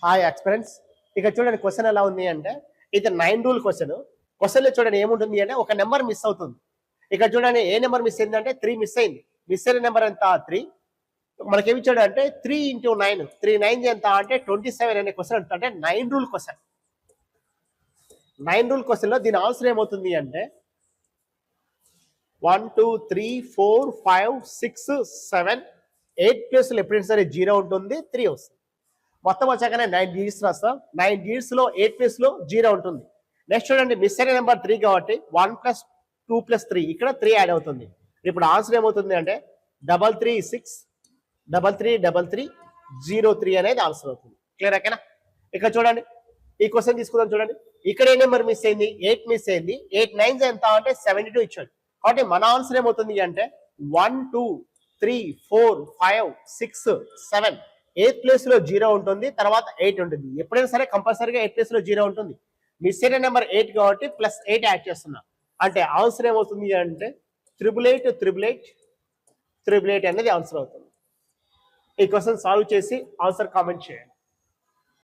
Hi experience. ఇక చూడండి question ఎలా ఉంది అంటే ఇది 9 రూల్ క్వశ్చన్. క్వశ్చన్లో చూడండి ఏముంటుంది అంటే ఒక నెంబర్ మిస్ అవుతుంది. ఇక్కడ చూడండి ఏ నెంబర్ మిస్ అయింది అంటే 3 మిస్ అయింది. మిస్ అయిన నెంబర్ ఎంత 3. మనకేమి ఇచ్చాడు అంటే 3 × 9 3 9 ఎంత అంటే 27 అనే క్వశ్చన్ అంటే 9 రూల్ క్వశ్చన్. 9 రూల్ క్వశ్చన్లో దీని ఆన్సర్ ఏమవుతుంది అంటే 1 2 3 4 5 6 7 8 ప్లేస్లో ఎప్పుడైనా సరే 0 ఉంటుంది, 3 వస్తుంది. మొత్తం వచ్చాకనే 9 డిజిట్స్ రాస్తాం. 9 డిజిట్స్ లో 8 ప్లేస్ లో 0 ఉంటుంది. నెక్స్ట్ చూడండి మిస్ అయిన నెంబర్ 3 కాబట్టి 1 + 2 + 3 ఇక్కడ 3 యాడ్ అవుతుంది. ఇప్పుడు ఆన్సర్ ఏమవుతుంది అంటే 3 3 6 3 3 3 0 3 అనేది ఆన్సర్ అవుతుంది. క్లియర్ ఓకేనా? ఇక్కడ చూడండి ఈ క్వశ్చన్ తీసుకుందాం. చూడండి ఇక్కడ ఏ నెంబర్ మిస్ అయింది, 8 మిస్ అయింది. 8 9 ఎంత అంటే 72 ఇచ్చాడు. కాబట్టి మన ఆన్సర్ ఏమవుతుంది అంటే 1 2 3 4 5 6 7 8 ప్లేస్ లో 0 ఉంటుంది, తర్వాత 8 ఉంటుంది. ఎప్పుడైనా సరే కంపల్సరీగా 8 ప్లేస్ లో 0 ఉంటుంది. మిస్ అయిన నెంబర్ 8 కాబట్టి +8 యాడ్ చేస్తున్నా. అంటే ఆన్సర్ ఏమవుతుంది అంటే 888 అనేది ఆన్సర్ అవుతుంది. ఈ క్వశ్చన్ సాల్వ్ చేసి ఆన్సర్ కామెంట్ చేయండి.